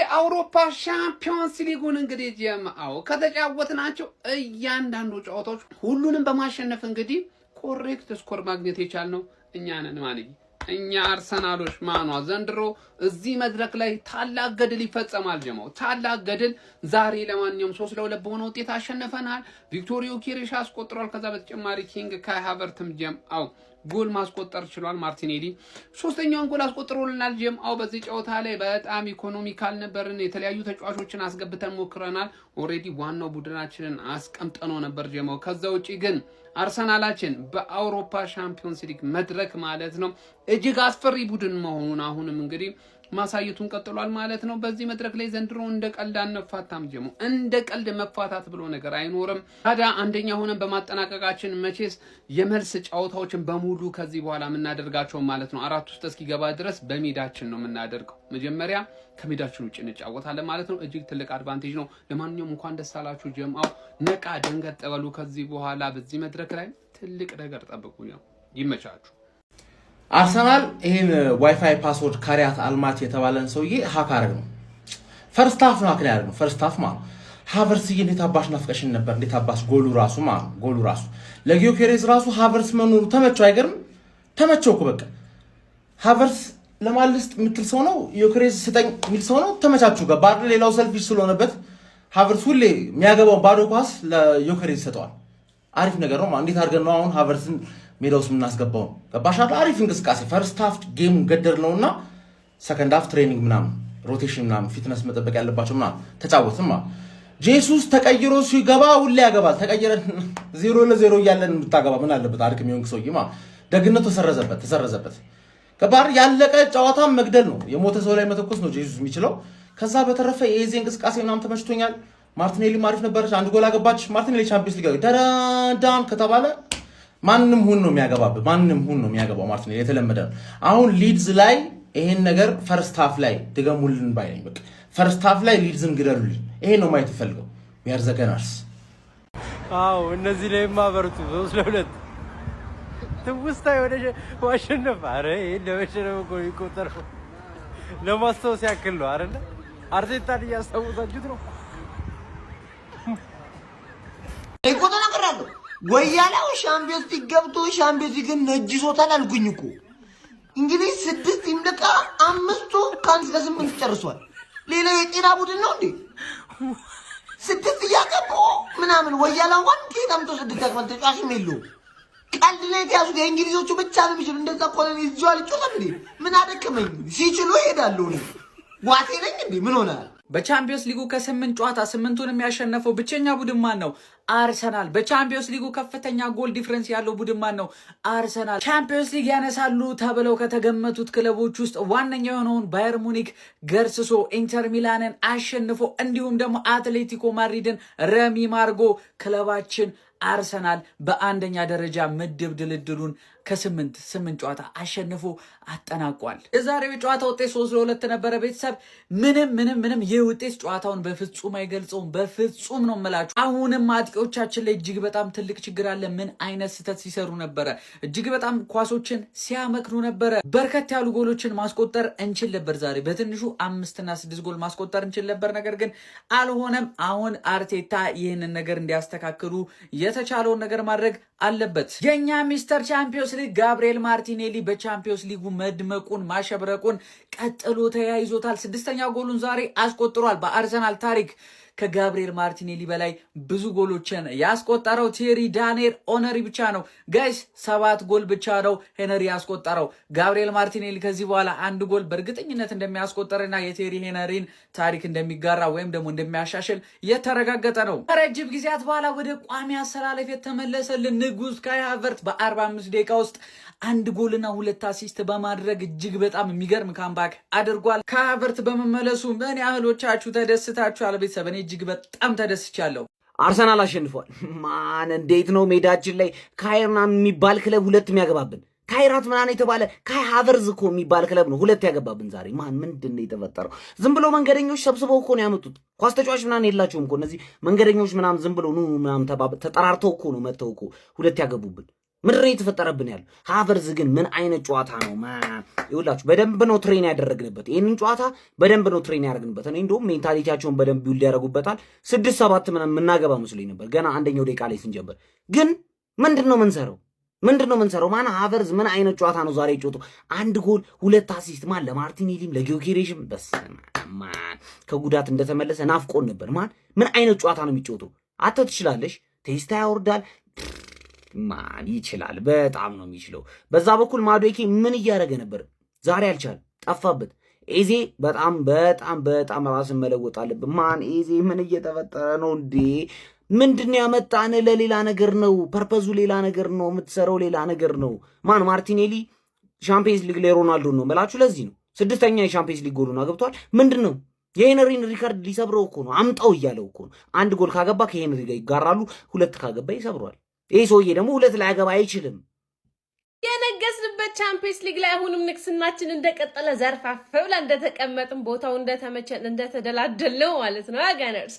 የአውሮፓ ሻምፒዮንስ ሊጉን እንግዲህ ጀምአው ከተጫወትናቸው እያንዳንዱ ጨዋታዎች ሁሉንም በማሸነፍ እንግዲህ ኮሬክት ስኮር ማግኘት የቻልነው እኛ ነን ማለት እኛ አርሰናሎች ማኗ ዘንድሮ እዚህ መድረክ ላይ ታላቅ ገድል ይፈጸማል ጀማው ታላቅ ገድል ዛሬ ለማንኛውም 3-2 በሆነ ውጤት አሸንፈናል ቪክቶሪዮ ኪሪሽ አስቆጥሯል ከዛ በተጨማሪ ኪንግ ካይ ሃቨርትም ጀምአው ጎል ማስቆጠር ችሏል ማርቲኔሊ ሶስተኛውን ጎል አስቆጥሮልናል ጀምአው በዚህ ጨዋታ ላይ በጣም ኢኮኖሚካል ነበርን የተለያዩ ተጫዋቾችን አስገብተን ሞክረናል ኦሬዲ ዋናው ቡድናችንን አስቀምጠነው ነበር ጀምአው ከዛ ውጪ ግን አርሰናላችን በአውሮፓ ሻምፒዮንስ ሊግ መድረክ ማለት ነው እጅግ አስፈሪ ቡድን መሆኑን አሁንም እንግዲህ ማሳየቱን ቀጥሏል ማለት ነው በዚህ መድረክ ላይ ዘንድሮ እንደ ቀልድ አንፋታም ጀሞ እንደ ቀልድ መፋታት ብሎ ነገር አይኖርም ታዲያ አንደኛ ሆነን በማጠናቀቃችን መቼስ የመልስ ጨዋታዎችን በሙሉ ከዚህ በኋላ የምናደርጋቸው ማለት ነው አራት ውስጥ እስኪገባ ድረስ በሜዳችን ነው የምናደርገው መጀመሪያ ከሜዳችን ውጭ እንጫወታለን ማለት ነው እጅግ ትልቅ አድቫንቴጅ ነው ለማንኛውም እንኳን ደስ አላችሁ ጀምአው ነቃ ደንገጥ በሉ ከዚህ በኋላ በዚህ መድረክ ላይ ትልቅ ነገር ጠብቁ ነው ይመቻችሁ አርሰናል ይሄን ዋይፋይ ፓስወርድ ካሪያት አልማት የተባለን ሰውዬ ሃክ አረግ ነው ፈርስት ሃፍ ነው አክን ያደርግ ነው ፈርስት ሃፍ ማለት ሃቨርስ እንዴት አባሽ ናፍቀሽን ነበር እንዴት አባሽ ጎሉ ራሱ ለጊዮኬሬዝ ራሱ ሃቨርስ መኖሩ ተመቸው አይገርም ተመቸው እኮ በቃ ሃቨርስ ለማልስት ምትል ሰው ነው ጊዮኬሬዝ ስጠኝ ሚል ሰው ነው ተመቻቹ ጋር ባር ሌላው ሰልፊሽ ስለሆነበት ሃቨርስ ሁሌ የሚያገባው ባዶ ኳስ ለጊዮኬሬዝ ሰጠዋል አሪፍ ነገር ነው እንዴት አድርገን ነው አሁን ሃቨርስን ሜዳውስ ምናስገባው ገባሻል አሪፍ እንቅስቃሴ ፈርስት ሃፍ ጌም ገደር ነውና ሰከንድ ሃፍ ትሬኒንግ ምናምን ሮቴሽን ምናምን ፊትነስ መጠበቅ ያለባቸው ምናምን ተጫወትማ ጄሱስ ተቀይሮ ሲገባ ሁሌ ያገባል ተቀየረ 0-0 እያለን ምታገባ ምን አለበት አርክ የሚሆን ሰውዬማ ደግነቱ ተሰረዘበት ከባር ያለቀ ጨዋታ መግደል ነው የሞተ ሰው ላይ መተኮስ ነው ጄሱስ የሚችለው ከዛ በተረፈ የኤዜ እንቅስቃሴ ምናምን ተመችቶኛል ማርቲኔሊ ማሪፍ ነበርሽ አንድ ጎል አገባች ማርቲኔሊ ቻምፒየንስ ሊግ ደራዳም ከተባለ ማንንም ሁን ነው የሚያገባው ማርቲኔሊ የተለመደ አሁን ሊድዝ ላይ ይሄን ነገር ፈርስት ሃፍ ላይ ድገሙልን ባይነኝ በቃ ፈርስት ሃፍ ላይ ሊድዝን ግደሉልን ይሄ ነው ማየት ፈልገው ያርዘገናርስ አው እነዚህ ላይ ማበርቱ 3-2 ትውስታ ወደ ዋሽነፍ አረ ለወሸነው እኮ ይቆጠር ለማስታወስ ያክል ነው አይደል አርቴታን ያስታውሳችሁት ነው ይቆጠና ቀራሉ ወያላው ሻምፒዮንስ ሊግ ገብቶ ሻምፒዮንስ ሊግን ነጅሶታል አልኩኝ እኮ እንግሊዝ 6 ይምደቃ 5 ካንስ ከ8 ጨርሷል ሌላው የጤና ቡድን ነው እንዴ 6 ያቀቦ ምናምን ወያላው እንኳን ከታምቶ 6 ያቀመጥ ተጫዋችም የለው ቀልድ ላይ ያዙት የእንግሊዞቹ ብቻ ነው የሚችሉ እንደዛ ኮሎኒ ይዟል ይጮታል እንዴ ምን አደከመኝ ሲችሉ ይሄዳሉ ነው ዋቴ ነኝ እንዴ ምን ሆናል በቻምፒዮንስ ሊጉ ከ8 ጨዋታ 8ቱን የሚያሸነፈው ብቸኛ ቡድን ማን ነው አርሰናል በቻምፒዮንስ ሊጉ ከፍተኛ ጎል ዲፈረንስ ያለው ቡድን ማን ነው አርሰናል ቻምፒዮንስ ሊግ ያነሳሉ ተብለው ከተገመቱት ክለቦች ውስጥ ዋነኛው የሆነውን ባየር ሙኒክ ገርስሶ ኢንተር ሚላንን አሸንፎ እንዲሁም ደግሞ አትሌቲኮ ማድሪድን ረሚ ማርጎ ክለባችን አርሰናል በአንደኛ ደረጃ ምድብ ድልድሉን ከ8 ጨዋታ አሸንፎ አጠናቋል የዛሬው ጨዋታ ውጤት 3-2 ነበር ቤተሰብ ምንም ይህ ውጤት ጨዋታውን በፍጹም አይገልጸውም በፍጹም ነው የምላችሁ አሁንም አጥቂዎቻችን ላይ እጅግ በጣም ትልቅ ችግር አለ ምን አይነት ስህተት ሲሰሩ ነበር እጅግ በጣም ኳሶችን ሲያመክኑ ነበር በርከት ያሉ ጎሎችን ማስቆጠር እንችል ነበር ዛሬ በትንሹ 5 እና 6 ጎል ማስቆጠር እንችል ነበር ነገር ግን አልሆነም አሁን አርቴታ ይህንን ነገር እንዲያስተካክሉ የተቻለውን ነገር ማድረግ አለበት የኛ ሚስተር ቻምፒዮንስ ሊግ ጋብሪኤል ማርቲኔሊ በቻምፒዮንስ ሊጉ መድመቁን ማሸብረቁን ቀጥሎ ተያይዞታል 6ኛ ጎሉን ዛሬ አስቆጥሯል በአርሰናል ታሪክ ከጋብሪኤል ማርቲኔሊ በላይ ብዙ ጎሎችን ያስቆጠረው ቴሪ ዳንኤል ኦነሪ ብቻ ነው ጋይስ 7 ጎል ብቻ ነው ሄነሪ ያስቆጠረው ጋብሪኤል ማርቲኔሊ ከዚህ በኋላ አንድ ጎል በእርግጠኝነት እንደሚያስቆጠርና የቴሪ ሄነሪን ታሪክ እንደሚጋራ ወይም ደግሞ እንደሚያሻሽል የተረጋገጠ ነው ረጅም ጊዜያት በኋላ ወደ ቋሚ አሰላለፍ የተመለሰልን ንጉስ ካይ ሃቨርት በ45 ደቂቃ ውስጥ አንድ ጎልና 2 አሲስት በማድረግ እጅግ በጣም የሚገርም ካምባክ አድርጓል ካይ ሃቨርት በመመለሱ ምን ያህሎቻችሁ ተደስታችኋል ቤተሰብ እኔ እጅግ በጣም ተደስቻለሁ አርሰናል አሸንፏል ማን እንዴት ነው ሜዳችን ላይ ካይርናን የሚባል ክለብ ሁለት የሚያገባብን ካይራት ምናምን የተባለ ካይ ሃቨርዝ እኮ የሚባል ክለብ ነው ሁለት ያገባብን ዛሬ ማን ምንድነው የተፈጠረው ዝም ብሎ መንገደኞች ሰብስበው እኮ ነው ያመጡት ኳስ ተጫዋች ምናምን የላቸውም እኮ እነዚህ መንገደኞች ምናምን ዝም ብሎ ነው ምናምን ተጠራርተው እኮ ነው መተው እኮ ሁለት ያገቡብን ምድር የተፈጠረብን ያለው ሃቨርዝ ግን ምን አይነት ጨዋታ ነው ይውላችሁ በደንብ ነው ትሬን ያደረግንበት ይሄንን ጨዋታ በደንብ ነው ትሬን ያደረግንበት እኔ እንደውም ሜንታሊቲያቸውን በደንብ ቢውልድ ያደርጉበታል 6-7 ምናምን ምናገባ መስሎኝ ነበር ገና አንደኛው ደቂቃ ላይ ስንጀምር ግን ምንድነው ምንሰራው ማን ሃቨርዝ ምን አይነት ጨዋታ ነው ዛሬ ጨዋታ አንድ ጎል 2 አሲስት ማን ለማርቲኔሊም ለጊዮኬሬሽም ማን ከጉዳት እንደተመለሰ ናፍቆን ነበር ማን ምን አይነት ጨዋታ ነው የሚጫወተው አተ ትችላለሽ ቴስታ ያወርዳል ማን ይችላል በጣም ነው የሚችለው በዛ በኩል ማዶኬ ምን እያደረገ ነበር ዛሬ አልቻል ጠፋበት ኤዜ በጣም ራስን መለወጥ አለበት ማን ኤዜ ምን እየተፈጠረ ነው እንዴ ምንድነው ያመጣነ ለሌላ ነገር ነው ፐርፐዙ ሌላ ነገር ነው የምትሰራው ሌላ ነገር ነው ማን ማርቲኔሊ ሻምፒየንስ ሊግ ላይ ሮናልዶ ነው መላችሁ ለዚህ ነው ስድስተኛ የሻምፒየንስ ሊግ ጎሉን አገብቷል ምንድነው የሄነሪን ሪካርድ ሊሰብረው እኮ ነው አምጣው እያለው እኮ ነው አንድ ጎል ካገባ ከሄነሪ ጋር ይጋራሉ 2 ካገባ ይሰብሯል ይሄ ሰውዬ ደግሞ 2 ላይ ያገባ አይችልም የነገስንበት ቻምፒየንስ ሊግ ላይ አሁንም ንክስናችን እንደቀጠለ ዘርፋፈው ላይ እንደተቀመጥን ቦታው እንደተመቸን እንደተደላደለው ማለት ነው አጋነርስ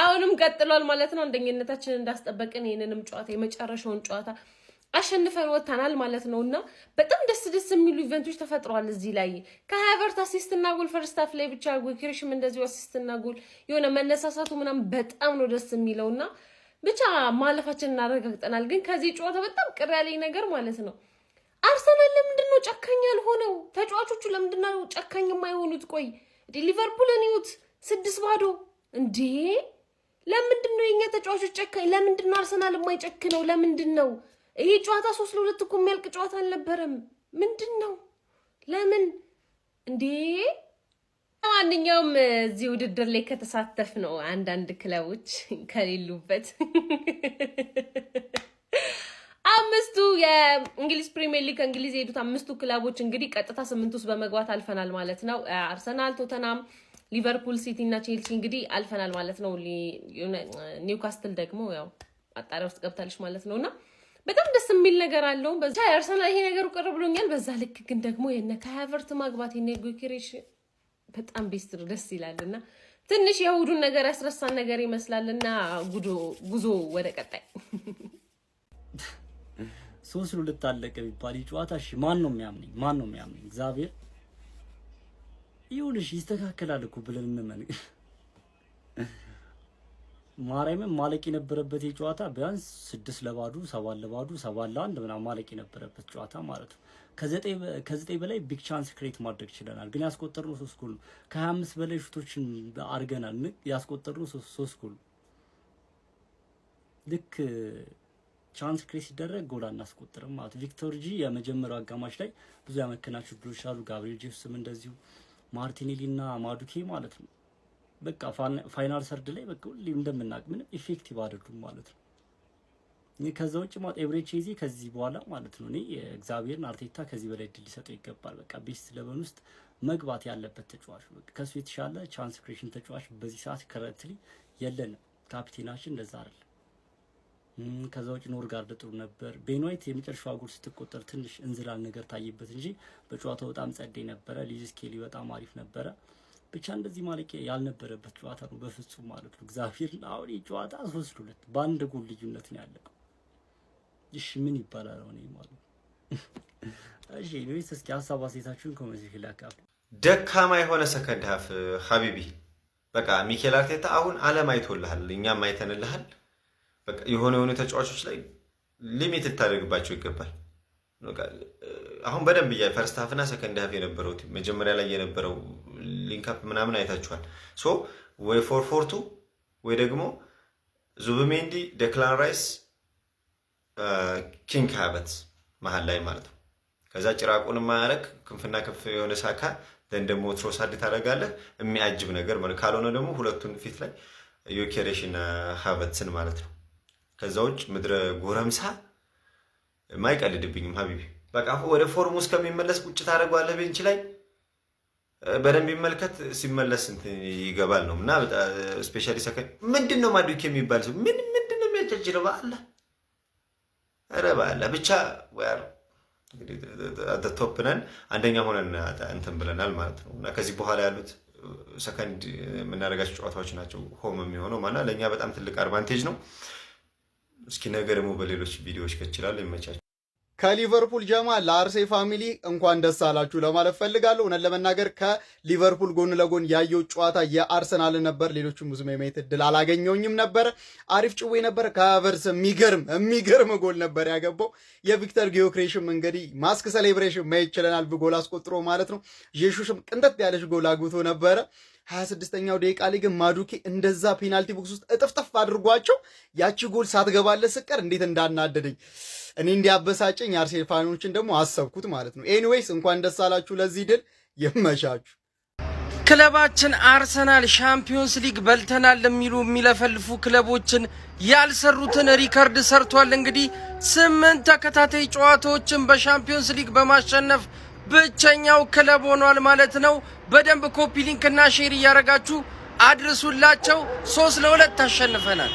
አሁንም ቀጥሏል ማለት ነው አንደኝነታችን እንዳስጠበቅን ይሄንንም ጨዋታ የመጨረሻውን ጨዋታ አሸንፈን ወጣናል ማለት ነውና በጣም ደስ የሚሉ ኢቨንቶች ተፈጥሯል እዚህ ላይ ከሃቨርት አሲስትና ጎል ፈርስት ሃፍ ላይ ብቻ ጉክሪሽም እንደዚህ አሲስትና ጎል የሆነ መነሳሳቱ ምናምን በጣም ነው ደስ የሚለውና ብቻ ማለፋችንን እናረጋግጠናል ግን ከዚህ ጨዋታ በጣም ቅር ያለኝ ነገር ማለት ነው አርሰናል ለምንድነው ጨካኝ ያልሆነው ተጫዋቾቹ ለምንድነው ጨካኝ የማይሆኑት ቆይ ሊቨርፑልን ይውት 6-0 እንዴ ለምንድነው የኛ ተጫዋቾች ጨካኝ ለምንድነው አርሰናል የማይጨክነው ለምንድነው ይሄ ጨዋታ 3-2 እኮ የሚያልቅ ጨዋታ አልነበረም ምንድነው ለምን እንዴ ማንኛውም እዚህ ውድድር ላይ ከተሳተፍ ነው አንዳንድ ክለቦች ከሌሉበት አምስቱ የእንግሊዝ ፕሪሚየር ሊግ እንግሊዝ የሄዱት አምስቱ ክለቦች እንግዲህ ቀጥታ 8 ውስጥ በመግባት አልፈናል ማለት ነው አርሰናል ቶተናም ሊቨርፑል ሲቲ እና ቼልሲ እንግዲህ አልፈናል ማለት ነው ኒውካስትል ደግሞ ያው አጣሪያ ውስጥ ገብታለች ማለት ነውና በጣም ደስ የሚል ነገር አለው በዛ አርሰናል ይሄ ነገሩ ቀር ብሎኛል በዛ ልክ ግን ደግሞ የነ ሃቨርት ማግባት የነ ጉክሬሽ በጣም ቤስት ደስ ይላልና ትንሽ የሁዱን ነገር ያስረሳን ነገር ይመስላልና ጉዞ ወደ ቀጣይ 3-2 አለቀ ቢባል ጨዋታ እሺ ማን ነው የሚያምነኝ እግዚአብሔር ይሁንሽ ይስተካከላል እኮ ብለን እንመን ማርያምን ማለቅ የነበረበት የጨዋታ ቢያንስ 6-0 7-0 7-1 ምናምን ማለቅ የነበረበት ጨዋታ ማለት ነው ከ9 በላይ ቢግ ቻንስ ክሬት ማድረግ ይችላል ግን ያስቆጠርነው 3 ጎል ከ25 በላይ ሹቶችን አርገናል ያስቆጠርነው 3 ጎል ልክ ቻንስ ክሬት ሲደረግ ጎል አናስቆጥርም ማለት ቪክቶር ጂ የመጀመሪያው አጋማሽ ላይ ብዙ ያመከናቸው ድሎች አሉ ጋብሪኤል ጄሱስም እንደዚሁ ማርቲኔሊና ማዱኬ ማለት ነው በቃ ፋይናል ሰርድ ላይ በቃ ሁሌ እንደምናቅ ምን ኢፌክቲቭ አይደሉም ማለት ነው ከዛው ውጭ ማለት ኤብሬቺዚ ከዚህ በኋላ ማለት ነው እኔ እግዚአብሔርን አርቴታ ከዚህ በላይ ድል ሊሰጠው ይገባል በቃ ቤስት ለበን ውስጥ መግባት ያለበት ተጫዋች በቃ ከሱ የተሻለ ቻንስ ክሬሽን ተጫዋች በዚህ ሰዓት ከረንትሊ የለንም ካፒቴናችን እንደዛ አይደል ከዛው ውጭ ኖርጋርድ ጥሩ ነበር ቤንዋይት የመጨረሻው ጎል ስትቆጠር ትንሽ እንዝላል ነገር ታይበት እንጂ በጨዋታው በጣም ጸደይ ነበር ሊዝ ስኬሊ በጣም አሪፍ ነበር ብቻ እንደዚህ ማለት ያልነበረበት ጨዋታ ነው በፍጹም ማለት ነው እግዚአብሔር አሁን የጨዋታ 3-2 በአንድ ጎል ልዩነት ነው ያለቀው እሺ ምን ይባላል ነው ማለት እሺ ወይስ እስኪ ሐሳብ አስተያየታችሁን ኮሜንት ላይ አካፍ ደካማ የሆነ ሰከንድ ሃፍ ሀቢቢ በቃ ሚኬል አርቴታ አሁን ዓለም አይቶልሃል እኛም አይተንልሃል በቃ የሆነ ተጫዋቾች ላይ ሊሚት ታደርግባቸው ይገባል በቃ አሁን በደንብ ፈርስት ሃፍና ሰከንድ ሃፍ የነበረው መጀመሪያ ላይ የነበረው ሊንክ አፕ ምናምን አይታችኋል ሶ ወይ 4-4-2 ወይ ደግሞ ዙቢሜንዲ ዴክላን ራይስ ኪንግ ሃቨርትዝ መሃል ላይ ማለት ነው ከዛ ጭራቁን ማያረክ ክንፍና ከፍ የሆነ ሳካ ደግሞ ትሮሳርድ ታደርጋለህ የሚያጅብ ነገር ማለት ካልሆነ ደግሞ ሁለቱን ፊት ላይ ዩኬሬሽና ሃቨርትዝን ማለት ነው ከዛውጭ ምድረ ጎረምሳ ማይቀልድብኝም ሀቢቢ በቃ ወደ ፎርሙ እስከሚመለስ ቁጭ ታደርጋለህ ቤንች ላይ በደንብ ይመልከት ሲመለስ ይገባል ነውና ስፔሻሊ ሰከንድ ምንድነው ማዱኬ የሚባል ሰው ምንድነው የሚያጨጭለው ባላ አረባላ ብቻ ወር እንግዲህ አት ቶፕ ነን አንደኛ ሆነን እንትን ብለናል ማለት ነውና ከዚህ በኋላ ያሉት ሰከንድ የምናደርጋቸው ጨዋታዎች ናቸው ሆም የሚሆነው ማለት ለኛ በጣም ትልቅ አድቫንቴጅ ነው እስኪ ነገ ደግሞ በሌሎች ቪዲዮዎች ከችላል ይመቻችሁ። ከሊቨርፑል ጀማ ለአርሴ ፋሚሊ እንኳን ደስ አላችሁ ለማለት ፈልጋለሁ። እውነት ለመናገር ከሊቨርፑል ጎን ለጎን ያየው ጨዋታ የአርሰናል ነበር። ሌሎችም ብዙ የማየት እድል አላገኘውኝም ነበር። አሪፍ ጭዌ ነበር። ከሀቨርትዝ የሚገርም ጎል ነበር ያገባው። የቪክተር ጊዮክሬሽም እንግዲህ ማስክ ሴሌብሬሽን ማየት ይችለናል በጎል አስቆጥሮ ማለት ነው። ጄሹስም ቅንጠት ያለች ጎል አግብቶ ነበረ። 26ኛው ደቂቃ ላይ ግን ማዱኬ እንደዛ ፔናልቲ ቦክስ ውስጥ እጥፍጥፍ አድርጓቸው ያቺ ጎል ሳትገባለ ስቀር እንዴት እንዳናደደኝ እኔ እንዲያበሳጨኝ የአርሴናል ፋኖችን ደግሞ አሰብኩት ማለት ነው። ኤኒዌይስ እንኳን ደስ አላችሁ ለዚህ ድል ይመቻችሁ። ክለባችን አርሰናል ሻምፒዮንስ ሊግ በልተናል ለሚሉ የሚለፈልፉ ክለቦችን ያልሰሩትን ሪከርድ ሰርቷል። እንግዲህ 8 ተከታታይ ጨዋታዎችን በሻምፒዮንስ ሊግ በማሸነፍ ብቸኛው ክለብ ሆኗል ማለት ነው። በደንብ ኮፒ ሊንክ እና ሼር እያደረጋችሁ አድርሱላቸው። 3-2 ታሸንፈናል።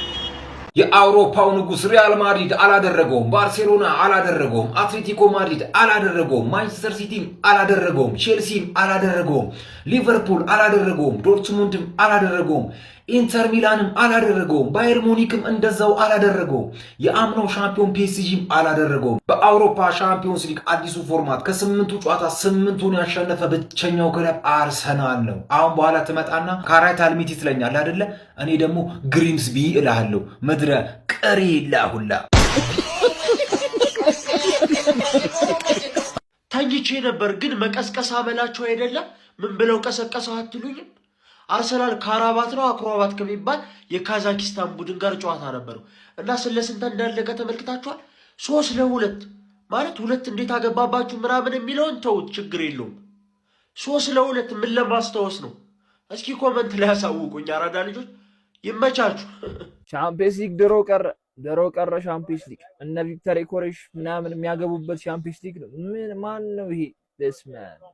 የአውሮፓው ንጉስ ሪያል ማድሪድ አላደረገውም፣ ባርሴሎና አላደረገውም፣ አትሌቲኮ ማድሪድ አላደረገውም፣ ማንቸስተር ሲቲም አላደረገውም፣ ቼልሲም አላደረገውም፣ ሊቨርፑል አላደረገውም፣ ዶርትሙንድም አላደረገውም፣ ኢንተር ሚላንም አላደረገውም፣ ባየር ሙኒክም እንደዛው አላደረገውም፣ የአምናው ሻምፒዮን ፒኤስጂም አላደረገውም። በአውሮፓ ሻምፒዮንስ ሊግ አዲሱ ፎርማት ከ8ቱ ጨዋታ 8ቱን ያሸነፈ ብቸኛው ክለብ አርሰናል ነው። አሁን በኋላ ትመጣና ካራይት አልሚቲ ትለኛለህ አይደለ? እኔ ደግሞ ግሪምስቢ እልሃለሁ። ምድረ ቀሪ ላሁላ ተኝቼ ነበር ግን መቀስቀስ አመላቸው አይደለም። ምን ብለው ቀሰቀሰው አትሉኝም? አርሰናል ካራባት ነው አክሮባት ከሚባል የካዛኪስታን ቡድን ጋር ጨዋታ ነበረው እና ስለስንት እንዳለቀ ተመልክታችኋል። 3-2 ማለት ሁለት እንዴት አገባባችሁ ምናምን የሚለውን ተውት፣ ችግር የለውም። 3-2 ምን ለማስታወስ ነው? እስኪ ኮመንት ላይ ያሳውቁኝ አራዳ ልጆች፣ ይመቻችሁ። ሻምፒዮንስ ሊግ ድሮ ቀረ ሻምፒዮንስ ሊግ እነ ቪክተር ኮሬሽ ምናምን የሚያገቡበት ሻምፒዮንስ ሊግ ነው። ምን ማን ነው ይሄ?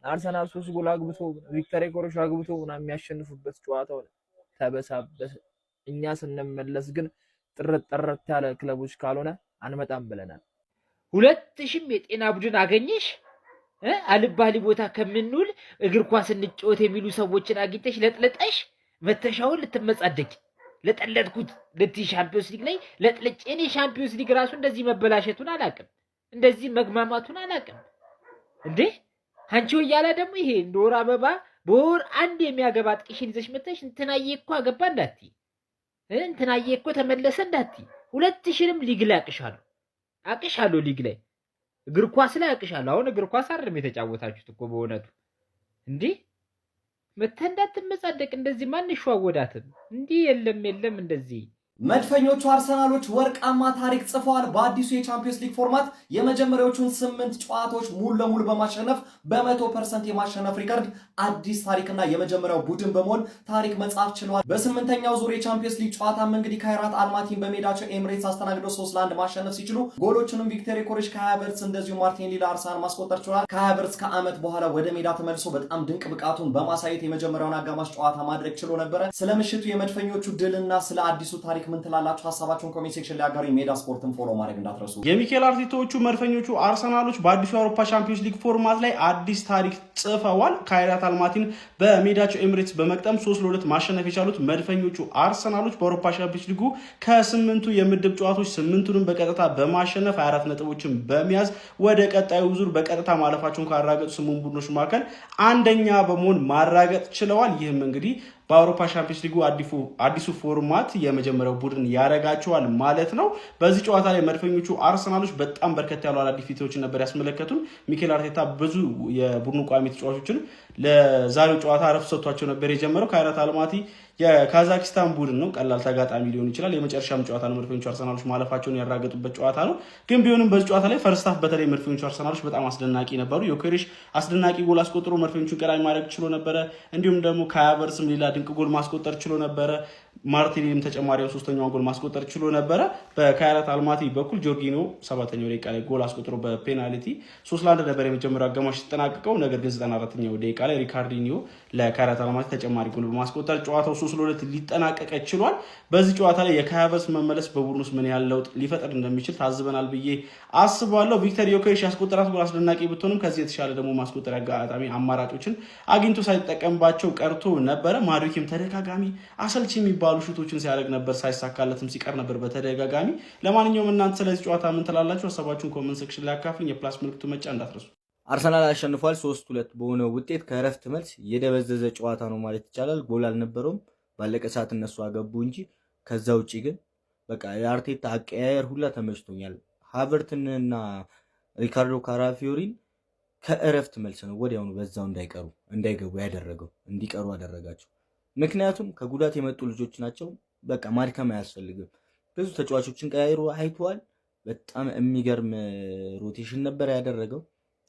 አርሰናል 3 ጎል አግብቶ ቪክተር ኮሬሽ አግብቶ ምናምን የሚያሸንፉበት ጨዋታው ተበሳበሰ። እኛ ስንመለስ ግን ጥርት ያለ ክለቦች ካልሆነ አንመጣም ብለናል። 2000 የጤና ቡድን አገኘሽ አልባሊ ቦታ ከምንውል እግር ኳስ እንጫወት የሚሉ ሰዎችን አግኝተሽ ለጥለጠሽ መተሻውን ልትመጻደቂ ለጠለጥኩት ለቲ ሻምፒዮንስ ሊግ ላይ ለጥለጭ። እኔ ሻምፒዮንስ ሊግ ራሱ እንደዚህ መበላሸቱን አላውቅም፣ እንደዚህ መግማማቱን አላውቅም። እንዴ አንቺ ወያላ ደግሞ ይሄ ዶር አበባ በወር አንድ የሚያገባ ጥቂሽን ይዘሽ መተሽ እንትናዬ እኮ አገባ እንዳትይ፣ እንትናዬ እኮ ተመለሰ እንዳትይ። 2000ንም ሊግ ላይ አቅሻለሁ ሊግ ላይ እግር ኳስ ላይ አቅሻለሁ። አሁን እግር ኳስ አይደለም የተጫወታችሁት እኮ በእውነቱ። እንዴ መተህ እንዳትመጻደቅ እንደዚህ ማን ይሸዋወዳትም እንዴ? የለም እንደዚህ መድፈኞቹ አርሰናሎች ወርቃማ ታሪክ ጽፈዋል። በአዲሱ የቻምፒዮንስ ሊግ ፎርማት የመጀመሪያዎቹን 8 ጨዋታዎች ሙሉ ለሙሉ በማሸነፍ በ100% የማሸነፍ ሪከርድ አዲስ ታሪክና የመጀመሪያው ቡድን በመሆን ታሪክ መጻፍ ችለዋል። በ8ኛው ዙር የቻምፒዮንስ ሊግ ጨዋታም እንግዲህ ካይራት አልማቲን በሜዳቸው ኤምሬትስ አስተናግደው 3-1 ማሸነፍ ሲችሉ ጎሎቹንም ቪክተር ኮሬሽ ከሀቨርትዝ እንደዚሁ ማርቲኔሊ ለአርሰናል ማስቆጠር ችሏል። ከሀቨርትዝ ከዓመት በኋላ ወደ ሜዳ ተመልሶ በጣም ድንቅ ብቃቱን በማሳየት የመጀመሪያውን አጋማሽ ጨዋታ ማድረግ ችሎ ነበረ። ስለ ምሽቱ የመድፈኞቹ ድልና ስለ አዲሱ ታሪክ ምን ትላላችሁ? ሐሳባችሁን ኮሜንት ሴክሽን ላይ አጋሩ። ሜዳ ስፖርትን ፎሎ ማድረግ እንዳትረሱ። የሚኬል አርቴታዎቹ መድፈኞቹ አርሰናሎች በአዲሱ የአውሮፓ ቻምፒዮንስ ሊግ ፎርማት ላይ አዲስ ታሪክ ጽፈዋል። ካይራት አልማቲን በሜዳቸው ኤምሬትስ በመቅጠም 3-2 ማሸነፍ የቻሉት መድፈኞቹ አርሰናሎች በአውሮፓ ቻምፒዮንስ ሊጉ ከ8ቱ የምድብ ጨዋታዎች 8ቱንም በቀጥታ በማሸነፍ 24 ነጥቦችን በመያዝ ወደ ቀጣዩ ዙር በቀጥታ ማለፋቸውን ካረጋገጡ 8 ቡድኖች መካከል አንደኛ በመሆን ማረጋገጥ ችለዋል። ይህም እንግዲህ በአውሮፓ ቻምፒዮንስ ሊጉ አዲሱ ፎርማት የመጀመሪያው ቡድን ያረጋቸዋል ማለት ነው። በዚህ ጨዋታ ላይ መድፈኞቹ አርሰናሎች በጣም በርከት ያሉ አዳዲስ ፊቶችን ነበር ያስመለከቱን። ሚኬል አርቴታ ብዙ የቡድኑ ቋሚ ተጫዋቾችን ለዛሬው ጨዋታ ረፍት ሰጥቷቸው ነበር የጀመረው። ካይራት አልማቲ የካዛኪስታን ቡድን ነው፣ ቀላል ተጋጣሚ ሊሆን ይችላል። የመጨረሻም ጨዋታ ነው። መድፈኞቹ አርሰናሎች ማለፋቸውን ያረጋገጡበት ጨዋታ ነው። ግን ቢሆንም በዚህ ጨዋታ ላይ ፈርስት ሃፍ በተለይ መድፈኞቹ አርሰናሎች በጣም አስደናቂ ነበሩ። ዮኬሬሽ አስደናቂ ጎል አስቆጥሮ መድፈኞቹን ቀዳሚ ማድረግ ችሎ ነበረ። እንዲሁም ደግሞ ከሀቨርትዝም ሌላ ድንቅ ጎል ማስቆጠር ችሎ ነበረ። ማርቲኔሊም ተጨማሪው 3ኛውን ጎል ማስቆጠር ችሎ ነበረ። በካይራት አልማቲ በኩል ጆርጊኖ 7ኛው ደቂቃ ላይ ጎል አስቆጥሮ በፔናልቲ 3-1 ነበር የመጀመሪያው አጋማሽ ተጠናቀቀው። ነገር ግን 94ኛው ደቂቃ ላይ ሪካርዲኒዮ ለካይራት አልማቲ ተጨማሪ ጎል በማስቆጠር ጨዋታው 3-2 ሊጠናቀቅ ችሏል። በዚህ ጨዋታ ላይ የካይቨርትዝ መመለስ በቡድኑ ውስጥ ምን ያህል ለውጥ ሊፈጥር እንደሚችል ታዝበናል ብዬ አስባለሁ። ቪክተር ዮኬሬሽ ያስቆጠራት ጎል አስደናቂ ብትሆንም ከዚህ የተሻለ ደግሞ ማስቆጠሪያ አጋጣሚ አማራጮችን አግኝቶ ሳይጠቀምባቸው ቀርቶ ነበረ። ማዱኬም ተደጋጋሚ አሰልቺ የሚባሉ የሚባሉ ሹቶችን ሲያደርግ ነበር፣ ሳይሳካለትም ሲቀር ነበር በተደጋጋሚ። ለማንኛውም እናንተ ስለዚህ ጨዋታ ምን ትላላችሁ? ሀሳባችሁን ኮመንት ሴክሽን ላይ አካፍሉኝ። የፕላስ ምልክቱ መጫ እንዳትረሱ። አርሰናል አሸንፏል 3-2 በሆነ ውጤት። ከእረፍት መልስ የደበዘዘ ጨዋታ ነው ማለት ይቻላል። ጎል አልነበረውም። ባለቀ ሰዓት እነሱ አገቡ እንጂ ከዛ ውጪ ግን በቃ የአርቴታ አቀያየር ሁላ ተመችቶኛል። ሃቨርትንና ሪካርዶ ካራፊዮሪን ከእረፍት መልስ ነው ወዲያውኑ በዛው እንዳይገቡ ያደረገው፣ እንዲቀሩ አደረጋቸው። ምክንያቱም ከጉዳት የመጡ ልጆች ናቸው። በቃ ማድከም አያስፈልግም። ብዙ ተጫዋቾችን ቀያይሮ አይተዋል። በጣም የሚገርም ሮቴሽን ነበር ያደረገው።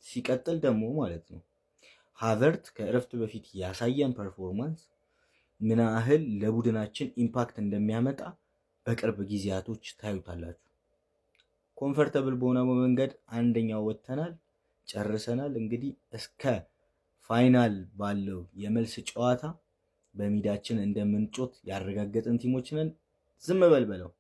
ሲቀጥል ደግሞ ማለት ነው ሃቨርት ከእረፍት በፊት ያሳየን ፐርፎርማንስ ምን ያህል ለቡድናችን ኢምፓክት እንደሚያመጣ በቅርብ ጊዜያቶች ታዩታላችሁ። ኮምፈርተብል በሆነ መንገድ አንደኛው ወጥተናል፣ ጨርሰናል። እንግዲህ እስከ ፋይናል ባለው የመልስ ጨዋታ በሜዳችን እንደምንጮት ያረጋገጥን ቲሞች ነን። ዝም በልበለው።